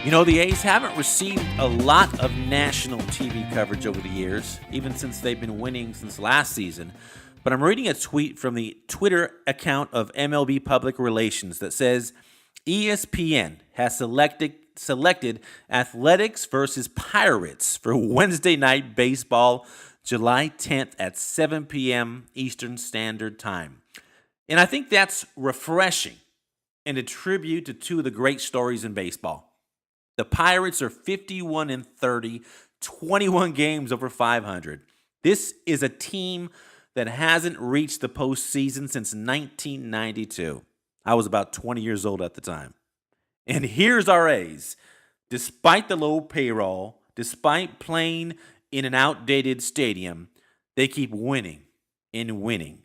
You know, the A's haven't received a lot of national TV coverage over the years, even since they've been winning since last season. But I'm reading a tweet from the Twitter account of MLB Public Relations that says ESPN has selected Athletics versus Pirates for Wednesday Night Baseball, July 10th at 7 p.m. Eastern Standard Time. And I think that's refreshing and a tribute to two of the great stories in baseball. The Pirates are 51-30, 21 games over 500. This is a team that hasn't reached the postseason since 1992. I was about 20 years old at the time. And here's our A's. Despite the low payroll, despite playing in an outdated stadium, they keep winning and winning.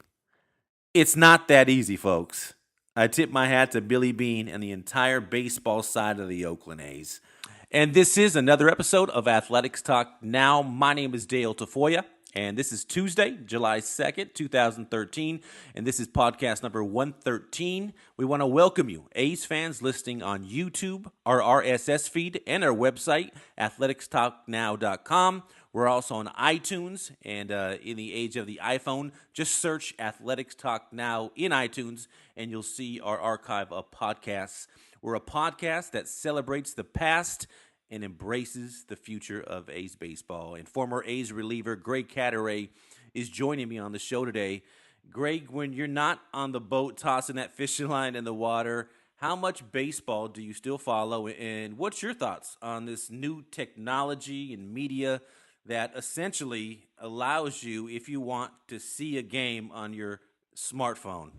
It's not that easy, folks. I tip my hat to Billy Beane and the entire baseball side of the Oakland A's. And this is another episode of Athletics Talk Now. My name is Dale Tafoya, and this is Tuesday, July 2nd, 2013, and this is podcast number 113. We want to welcome you, A's fans listening on YouTube, our RSS feed, and our website, athleticstalknow.com. We're also on iTunes, and in the age of the iPhone, just search Athletics Talk Now in iTunes, and you'll see our archive of podcasts. We're a podcast that celebrates the past and embraces the future of A's baseball. And former A's reliever Greg Cadaret is joining me on the show today. Greg, when you're not on the boat tossing that fishing line in the water, how much baseball do you still follow? And what's your thoughts on this new technology and media that essentially allows you, if you want, to see a game on your smartphone?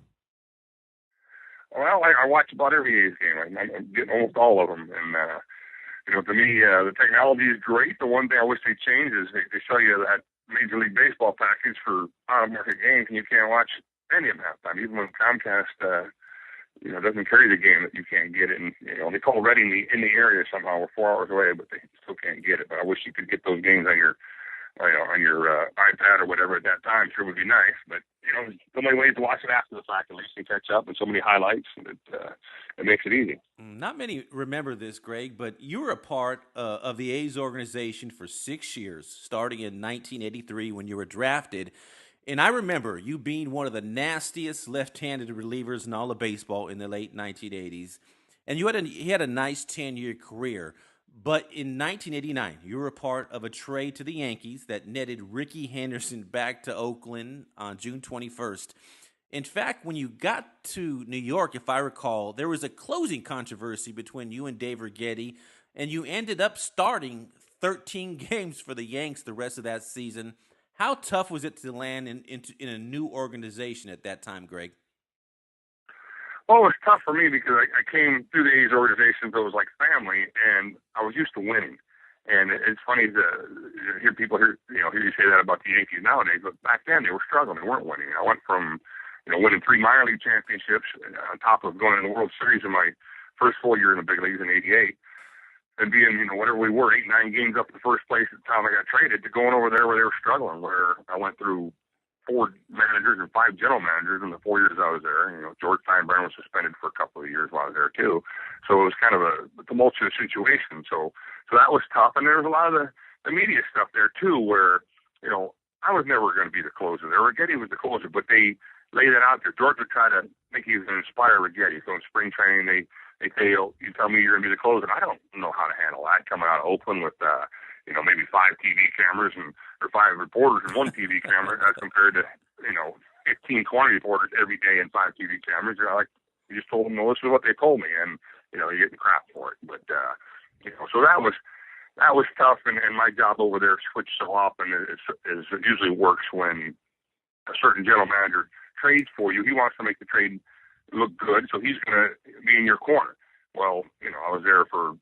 Well, I watch about every A's game. I'm getting almost all of them. And, to me, the technology is great. The one thing I wish they change is they show you that Major League Baseball package for out-of-market games, and you can't watch any of them halftime. Even when Comcast, doesn't carry the game, that you can't get it. And, they call Reading in the area somehow. We're 4 hours away, but they still can't get it. But I wish you could get those games on your iPad or whatever at that time. Sure would be nice. But, so many ways to watch it after the fact. At least you catch up, and so many highlights that it makes it easy. Not many remember this, Greg, but you were a part of the A's organization for 6 years, starting in 1983 when you were drafted. And I remember you being one of the nastiest left-handed relievers in all of baseball in the late 1980s. And you had a nice 10-year career. But in 1989, you were a part of a trade to the Yankees that netted Rickey Henderson back to Oakland on June 21st. In fact, when you got to New York, if I recall, there was a closing controversy between you and Dave Righetti, and you ended up starting 13 games for the Yanks the rest of that season. How tough was it to land in a new organization at that time, Greg? Well, it was tough for me because I came through the A's organization, so it was like family, and I was used to winning. And it's funny to hear people hear you say that about the Yankees nowadays, but back then they were struggling. They weren't winning. I went from winning 3 minor league championships on top of going in the World Series in my first full year in the big leagues in '88, and being whatever we were 8-9 games up in the first place at the time I got traded, to going over there where they were struggling, where I went through 4 managers and 5 general managers in the 4 years I was there. George Steinbrenner was suspended for a couple of years while I was there too. So it was kind of a tumultuous situation. So that was tough. And there was a lot of the media stuff there too, where, I was never going to be the closer there. Righetti was the closer, but they laid it out there. George would try to think he was going to inspire Righetti. So in spring training, they say, you tell me you're going to be the closer. And I don't know how to handle that coming out of Oakland with, maybe 5 TV cameras or 5 reporters and 1 TV camera as compared to, 15, 20 reporters every day and 5 TV cameras. You just told them, well, this is what they told me, and, you're getting crap for it. But, so that was tough, and my job over there switched so often as it usually works when a certain general manager trades for you. He wants to make the trade look good, so he's going to be in your corner. Well, I was there for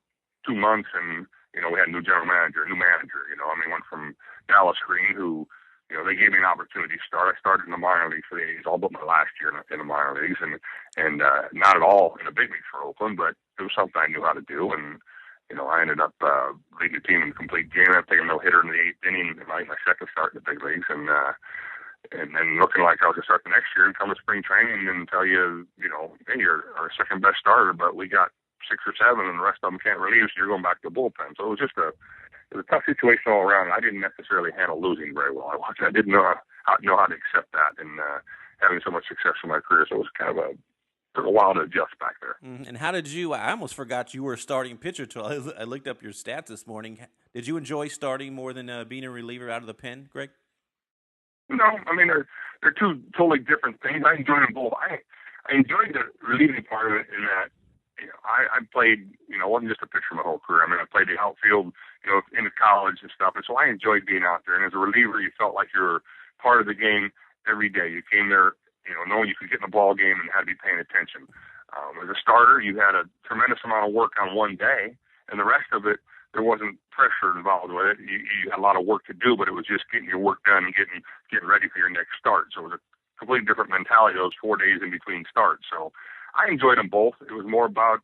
2 months, and we had a new general manager, a new manager. Went from Dallas Green, who, they gave me an opportunity to start. I started in the minor leagues for the A's, all but my last year in the minor leagues, and not at all in the big leagues for Oakland, but it was something I knew how to do. And I ended up leading the team in complete game. I taking no hitter in the 8th inning in my second start in the big leagues, and then looking like I was going to start the next year and come to spring training and tell you, hey, you're our second best starter, but we got 6 or 7, and the rest of them can't relieve, so you're going back to the bullpen. So it was a tough situation all around. I didn't necessarily handle losing very well. I didn't know how to accept that, and having so much success in my career, so it was kind of took a while to adjust back there. And how did you? I almost forgot you were a starting pitcher till I looked up your stats this morning. Did you enjoy starting more than being a reliever out of the pen, Greg? No, I mean they're two totally different things. I enjoy them both. I enjoyed the relieving part of it in that I played wasn't just a pitcher my whole career. I mean I played the outfield into college and stuff, and so I enjoyed being out there. And as a reliever, you felt like you were part of the game every day. You came there knowing you could get in the ball game and had to be paying attention. As a starter, you had a tremendous amount of work on one day, and the rest of it, there wasn't pressure involved with it. You had a lot of work to do, but it was just getting your work done and getting ready for your next start. So it was a completely different mentality those 4 days in between starts. So I enjoyed them both. It was more about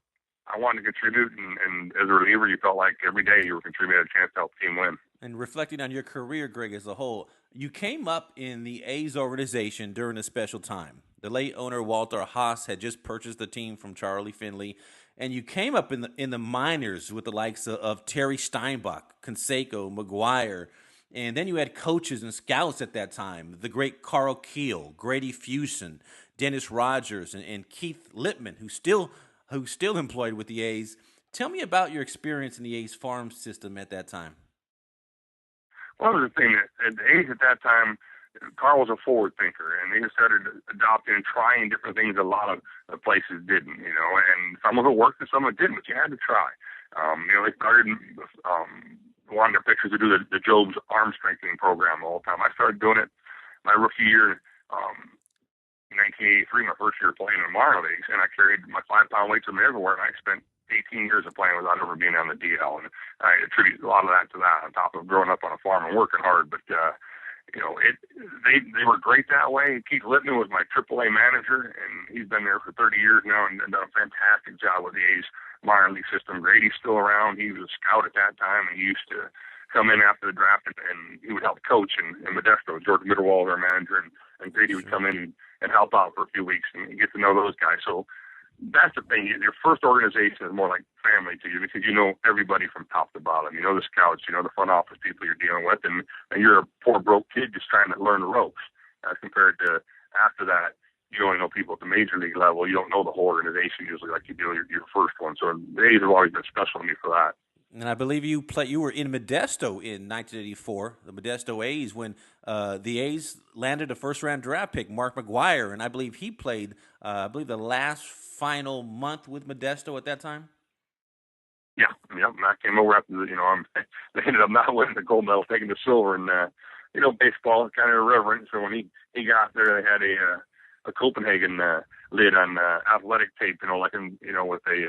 I wanted to contribute, and as a reliever, you felt like every day you were contributing, a chance to help the team win. And reflecting on your career, Greg, as a whole, you came up in the A's organization during a special time. The late owner Walter Haas had just purchased the team from Charlie Finley, and you came up in the minors with the likes of Terry Steinbach, Canseco, McGuire, and then you had coaches and scouts at that time, the great Carl Keel, Grady Fuson, Dennis Rogers, and Keith Lippman, who's still employed with the A's. Tell me about your experience in the A's farm system at that time. Well, the thing at the A's at that time, Carl was a forward thinker, and they started adopting and trying different things a lot of places didn't, and some of it worked and some of it didn't, but you had to try. They started wanting their pitchers to do the Job's arm strengthening program all the time. I started doing it my rookie year, 1983, my first year playing in the minor leagues, and I carried my 5-pound weights with me everywhere, and I spent 18 years of playing without ever being on the DL, and I attribute a lot of that to that, on top of growing up on a farm and working hard. But they were great that way. Keith Lippman was my AAA manager, and he's been there for 30 years now and done a fantastic job with the A's minor league system. Grady's still around. He was a scout at that time, and he used to come in after the draft, and he would help coach in Modesto. George Mitterwald, our manager, and Grady would come in and help out for a few weeks and get to know those guys. So that's the thing. Your first organization is more like family to you because you know everybody from top to bottom. You know the scouts, you know the front office people you're dealing with, and you're a poor broke kid just trying to learn the ropes. As compared to after that, you only know people at the major league level. You don't know the whole organization usually like you do your first one. So the A's have always been special to me for that. And I believe you were in Modesto in 1984, the Modesto A's, when the A's landed a first-round draft pick, Mark McGuire, and I believe he played, the last final month with Modesto at that time. Yeah. Matt came over after they ended up not winning the gold medal, taking the silver, and baseball is kind of irreverent. So when he got there, they had a Copenhagen lid on athletic tape, with a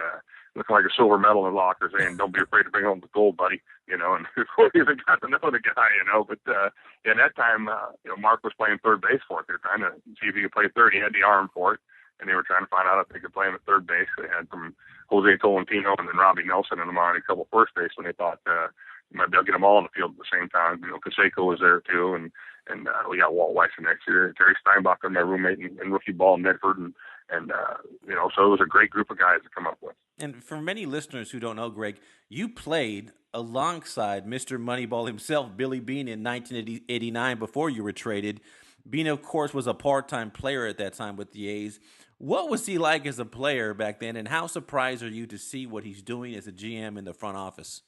looking like a silver medal in the locker, saying, "Don't be afraid to bring home the gold, buddy." And before he even got to know the guy, But at that time, Mark was playing third base for it. They were trying to see if he could play third. He had the arm for it, and they were trying to find out if they could play him at third base. They had from Jose Tolentino and then Robbie Nelson in the minor, a couple first base, when they thought you might be able to get them all in the field at the same time. Canseco was there too, and we got Walt Weiss next year, Terry Steinbach, my roommate in rookie ball in Medford, and so it was a great group of guys to come up with. And for many listeners who don't know, Greg, you played alongside Mr. Moneyball himself, Billy Beane, in 1989 before you were traded. Beane, of course, was a part-time player at that time with the A's. What was he like as a player back then, and how surprised are you to see what he's doing as a GM in the front office?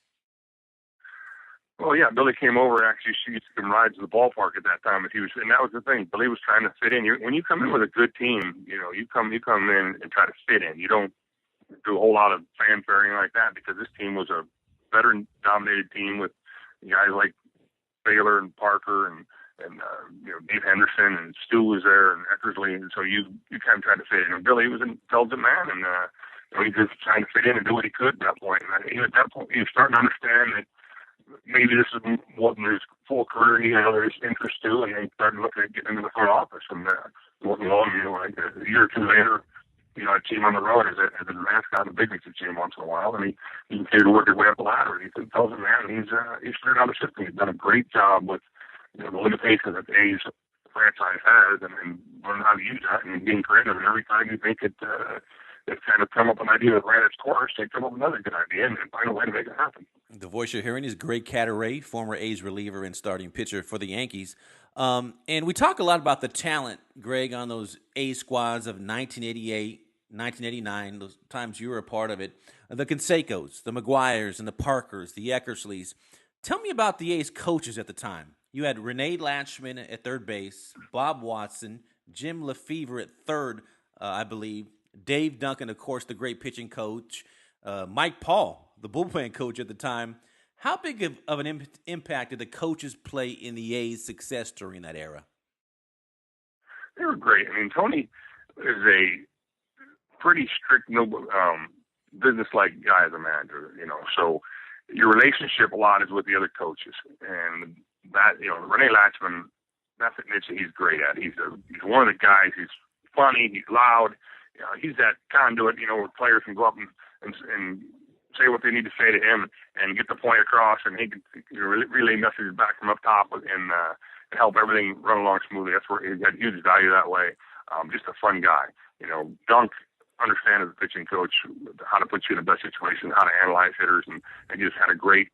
Well, yeah, Billy came over. Actually, she used to come ride to the ballpark at that time. And that was the thing. Billy was trying to fit in. When you come in with a good team, you come in and try to fit in. You don't do a whole lot of fanfaring like that, because this team was a veteran-dominated team with guys like Baylor and Parker and Dave Henderson, and Stu was there, and Eckersley, and so you kind of tried to fit in. And Billy was an intelligent man, and he was trying to fit in and do what he could at that point. And at that point, he was starting to understand that maybe this wasn't his full career. He had other interests too, and he started looking at getting into the front office. And wasn't long, like a year or two later, I'd see him on the road as a mascot in the big leagues. I'd see him once in a while, and he continued to work his way up the ladder. He's an intelligent man, and he's figured out the system. He's done a great job with the limitations that the A's franchise has, and learning how to use that and being creative. And every time you think it it's kind of come up with an idea that ran its course, they come up with another good idea and find a way to make it happen. The voice you're hearing is Greg Cadaret, former A's reliever and starting pitcher for the Yankees. And we talk a lot about the talent, Greg, on those A's squads of 1988, 1989, those times you were a part of it. The Cansecos, the McGuires, and the Parkers, the Eckersleys. Tell me about the A's coaches at the time. You had Renee Latchman at third base, Bob Watson, Jim Lefevre at third, I believe, Dave Duncan, of course, the great pitching coach, Mike Paul, the bullpen coach at the time. How big of an impact did the coaches play in the A's success during that era? They were great. I mean, Tony is a pretty strict, business-like guy as a manager, so your relationship a lot is with the other coaches. And that, Renee Latchman, that's a niche that he's great at. He's one of the guys, he's funny, he's loud. He's that conduit, where players can go up and say what they need to say to him and get the point across, and he can relay messages back from up top and help everything run along smoothly. That's where he had huge value that way. Just a fun guy. Dunk understands as a pitching coach how to put you in the best situation, how to analyze hitters, and he just had a great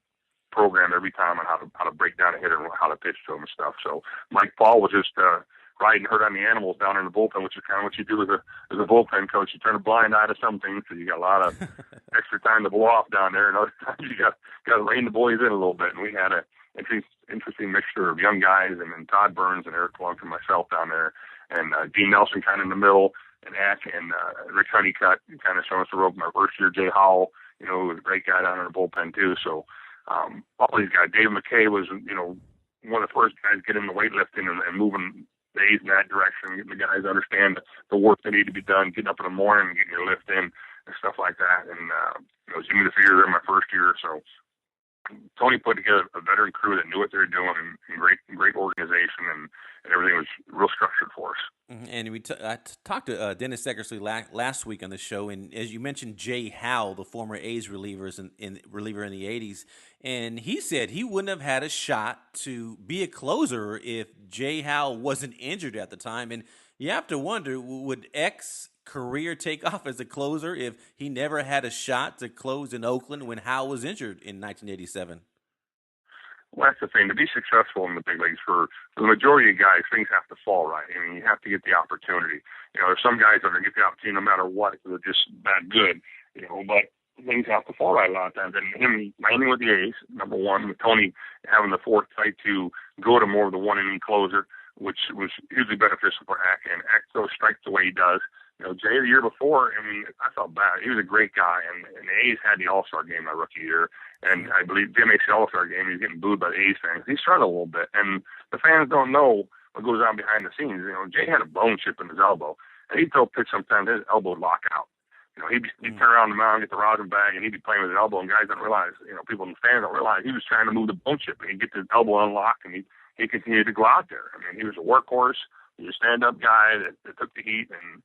program every time on how to break down a hitter and how to pitch to him and stuff. So Mike Paul was just riding herd on the animals down in the bullpen, which is kind of what you do as a bullpen coach. You turn a blind eye to something, so you got a lot of extra time to blow off down there, and other times you got to rein the boys in a little bit. And we had an interesting mixture of young guys, and Todd Burns and Eric Klunk and myself down there, and Dean Nelson kind of in the middle, and Eck and Rick Honeycutt kind of showing us the rope. My first year, Jay Howell, who was a great guy down in the bullpen too. So all these guys. Dave McKay was, one of the first guys to get into weightlifting and moving the A's in that direction, getting the guys to understand the work that need to be done, getting up in the morning and getting your lift in and stuff like that. And Jimmy Lefevre there my first year. So Tony put together a veteran crew that knew what they were doing, and great organization, and everything was real structured for us. And I talked to Dennis Eckersley last week on the show, and as you mentioned, Jay Howell, the former A's reliever in the 80s, and he said he wouldn't have had a shot to be a closer if Jay Howell wasn't injured at the time. And you have to wonder, would Eck's career take off as a closer if he never had a shot to close in Oakland when Howell was injured in 1987? Well, that's the thing. To be successful in the big leagues, for the majority of guys, things have to fall right. I mean, you have to get the opportunity. There's some guys that are going to get the opportunity no matter what because they're just that good, but things have to fall right a lot of times. And him landing with the A's, number one, with Tony having the foresight to go to more of the one-inning closer, which was hugely beneficial for Eck, and Eck throws strikes the way he does. Jay, the year before, I felt bad. He was a great guy, and the A's had the All-Star game my rookie year, and I believe the MHC All-Star game, he was getting booed by the A's fans. He struggled a little bit, and the fans don't know what goes on behind the scenes. Jay had a bone chip in his elbow, and he'd throw a pitch sometimes, his elbow would lock out. He'd turn around the mound, get the rosin bag, and he'd be playing with his elbow, and guys don't realize, people in the stands don't realize he was trying to move the bone chip, and he'd get his elbow unlocked, and he continued to go out there. He was a workhorse. He was a stand-up guy that took the heat, and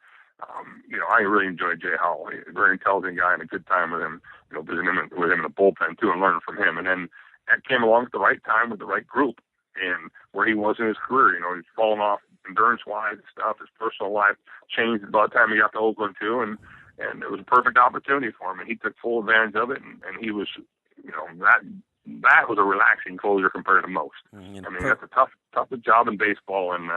I really enjoyed Jay Howell. He's a very intelligent guy, and a good time with him, visiting with him in the bullpen too, and learning from him. And then that came along at the right time with the right group, and where he was in his career. He's fallen off endurance-wise and stuff. His personal life changed about the time he got to Oakland too, and it was a perfect opportunity for him, and he took full advantage of it. And he was, that was a relaxing closer compared to most. That's a tough job in baseball, and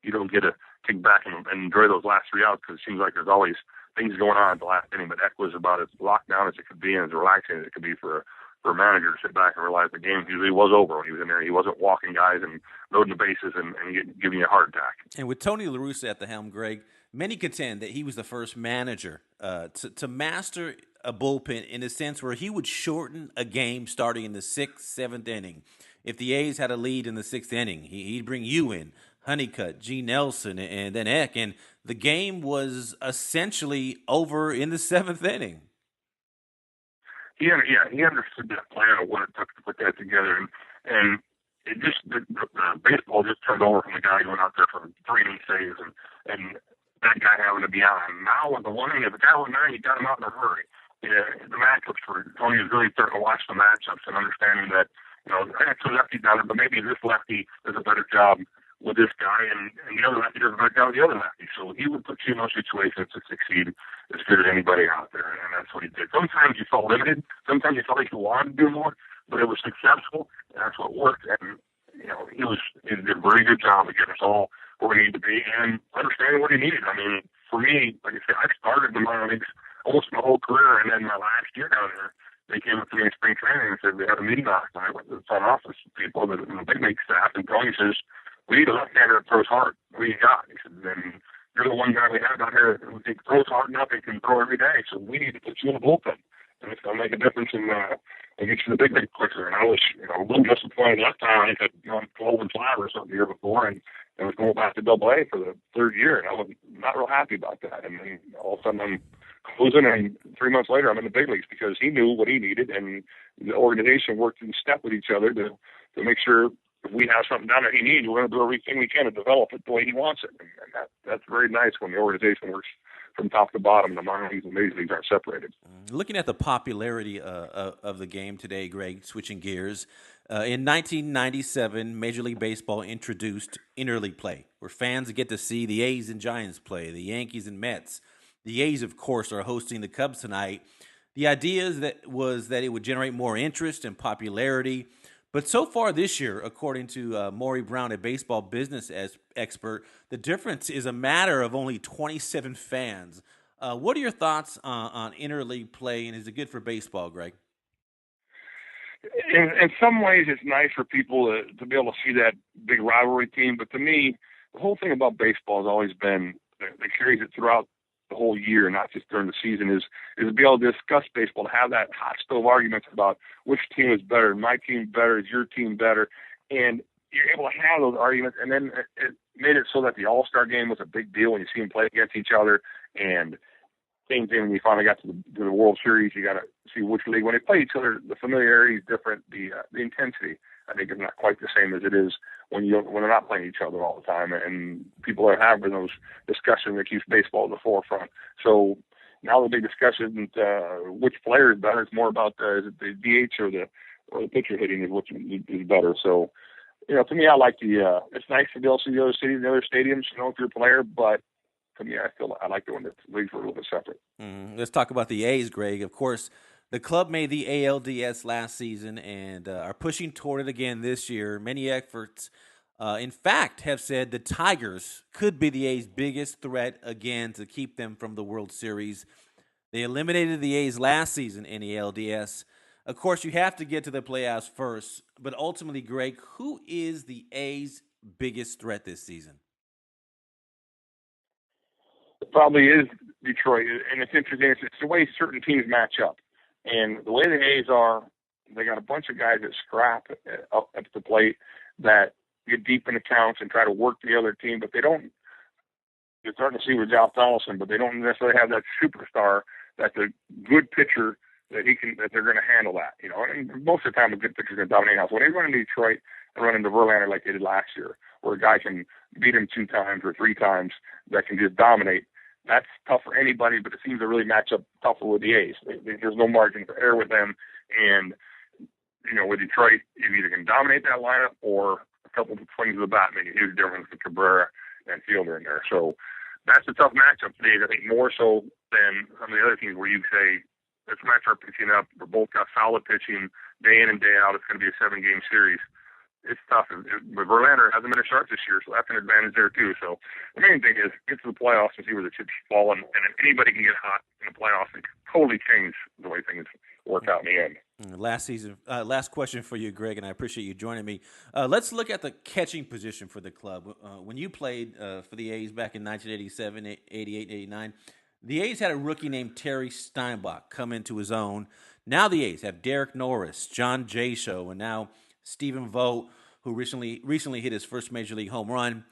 you don't get to kick back and enjoy those last three outs because it seems like there's always things going on at the last inning. But Eck was about as locked down as it could be and as relaxing as it could be for a manager to sit back and realize the game usually was over when he was in there. He wasn't walking guys and loading the bases and giving you a heart attack. And with Tony La Russa at the helm, Greg, many contend that he was the first manager to master a bullpen in a sense where he would shorten a game starting in the 6th, 7th inning. If the A's had a lead in the 6th inning, he'd bring you in, Honeycutt, G. Nelson, and then Eck, and the game was essentially over in the 7th inning. He understood that plan of what it took to put that together, and it just the baseball just turned over from the guy going out there for 3 inning saves, and that guy having to be out. And now with the 1 inning, if the guy went 9, you got him out in a hurry. The matchups for Tony is really starting to watch the matchups and understanding that I got 2 lefties down there, but maybe this lefty does a better job with this guy, and the other lefty does a better job with the other lefty. So he would put you in those situations to succeed as good as anybody out there, and that's what he did. Sometimes you felt limited. Sometimes you felt like you wanted to do more, but it was successful, and that's what worked. And he did a very good job of getting us all where we need to be and understanding what he needed. I mean, for me, like I said, I started the minor leagues almost my whole career, and then my last year down there, they came up to me in spring training and said they had a meeting last night with the front office people, the big league staff, and Tony says, "We need a left-hander that throws hard. What do you got?" He said, "Then you're the one guy we have down here who throws hard enough and can throw every day, so we need to put you in the bullpen. And it's going to make a difference in and get you the big league quicker." And I was a little disappointed that time. I had gone 12-5 or something the year before, and I was going back to Double-A for the third year, and I was not real happy about that. And then all of a sudden I'm closing, and 3 months later I'm in the big leagues because he knew what he needed, and the organization worked in step with each other to make sure if we have something down that he needs, we're going to do everything we can to develop it the way he wants it. And that's very nice when the organization works from top to bottom. The minor leagues and major leagues aren't separated. Looking at the popularity of the game today, Greg, switching gears, in 1997, Major League Baseball introduced interleague play, where fans get to see the A's and Giants play, the Yankees and Mets. The A's, of course, are hosting the Cubs tonight. The idea was that it would generate more interest and popularity. But so far this year, according to Maury Brown, a baseball business expert, the difference is a matter of only 27 fans. What are your thoughts on interleague play, and is it good for baseball, Greg? In some ways, it's nice for people to be able to see that big rivalry team. But to me, the whole thing about baseball has always been that carries it throughout the whole year, not just during the season, is to be able to discuss baseball, to have that hot stove arguments about which team is better, my team better, is your team better, and you're able to have those arguments. And then it made it so that the All-Star game was a big deal when you see them play against each other. And same thing when you finally got to the World Series, you got to see which league. When they play each other, the familiarity is different. The intensity, I think, is not quite the same as it is when they're not playing each other all the time. And people are having those discussions that keeps baseball at the forefront. So now the big discussion isn't which player is better. It's more about is it the DH or the pitcher hitting is which is better. So, to me, I like it's nice to be able to see the other cities, the other stadiums, if you're a player, but to me, I like the one that leagues were a little bit separate. Let's talk about the A's, Greg. Of course, the club made the ALDS last season and are pushing toward it again this year. Many experts, in fact, have said the Tigers could be the A's biggest threat again to keep them from the World Series. They eliminated the A's last season in the ALDS. Of course, you have to get to the playoffs first, but ultimately, Greg, who is the A's biggest threat this season? It probably is Detroit, and it's interesting. It's the way certain teams match up. And the way the A's are, they got a bunch of guys that scrap up at the plate, that get deep in accounts and try to work the other team, but they don't. You're starting to see with Ralph Donaldson, but they don't necessarily have that superstar that's a good pitcher that they're going to handle that. And most of the time, a good pitcher's going to dominate house. When they run into Detroit and run into Verlander like they did last year, where a guy can beat him 2 times or 3 times, that can just dominate. That's tough for anybody, but it seems to really match up tougher with the A's. There's no margin for error with them. And, with Detroit, you either can dominate that lineup or a couple of swings of the bat make a huge difference with Cabrera and Fielder in there. So that's a tough matchup today, I think, more so than some of the other teams where you say, let's match our pitching up. We're both got solid pitching day in and day out. It's going to be a 7-game series. It's tough. But Verlander hasn't been a sharp this year, so that's an advantage there too. So the main thing is get to the playoffs and see where the chips fall. And if anybody can get hot in the playoffs, it can totally change the way things work out in the end. Last question for you, Greg, and I appreciate you joining me. Let's look at the catching position for the club. When you played for the A's back in 1987, 88, 89, the A's had a rookie named Terry Steinbach come into his own. Now the A's have Derek Norris, John Jashow, and now Stephen Vogt, who recently hit his first major league home run.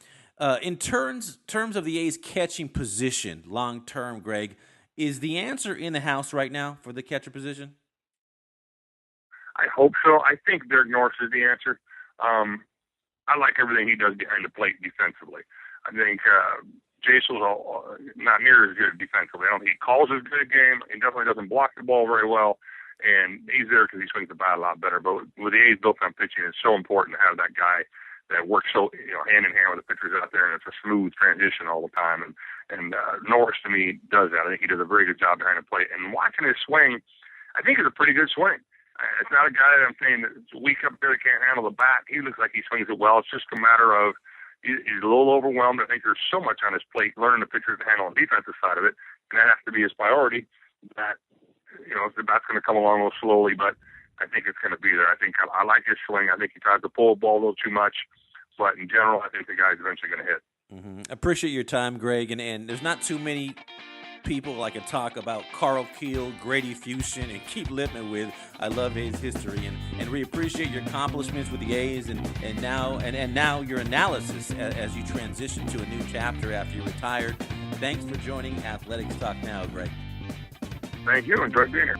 In terms of the A's catching position, long term, Greg, is the answer in the house right now for the catcher position? I hope so. I think Derek Norris is the answer. I like everything he does behind the plate defensively. I think Jason's not near as good defensively. I don't think he calls as good a game. He definitely doesn't block the ball very well. And he's there because he swings the bat a lot better. But with the A's built on pitching, it's so important to have that guy that work so hand in hand with the pitchers out there, and it's a smooth transition all the time. And Norris to me does that. I think he does a very good job behind the plate. And watching his swing, I think it's a pretty good swing. It's not a guy that I'm saying that's weak up there that can't handle the bat. He looks like he swings it well. It's just a matter of he's a little overwhelmed. I think there's so much on his plate, learning the pitchers to handle the defensive side of it, and that has to be his priority. That the bat's going to come along a little slowly, but I think it's going to be there. I think I like his swing. I think he tries to pull the ball a little too much, but in general, I think the guy's eventually going to hit. Mm-hmm. Appreciate your time, Greg, and there's not too many people I can talk about Carl Keel, Grady Fusion, and Keith Lippman with. I love his history, and we appreciate your accomplishments with the A's, and now your analysis as you transition to a new chapter after you retired. Thanks for joining Athletics Talk Now, Greg. Thank you. Enjoyed being here.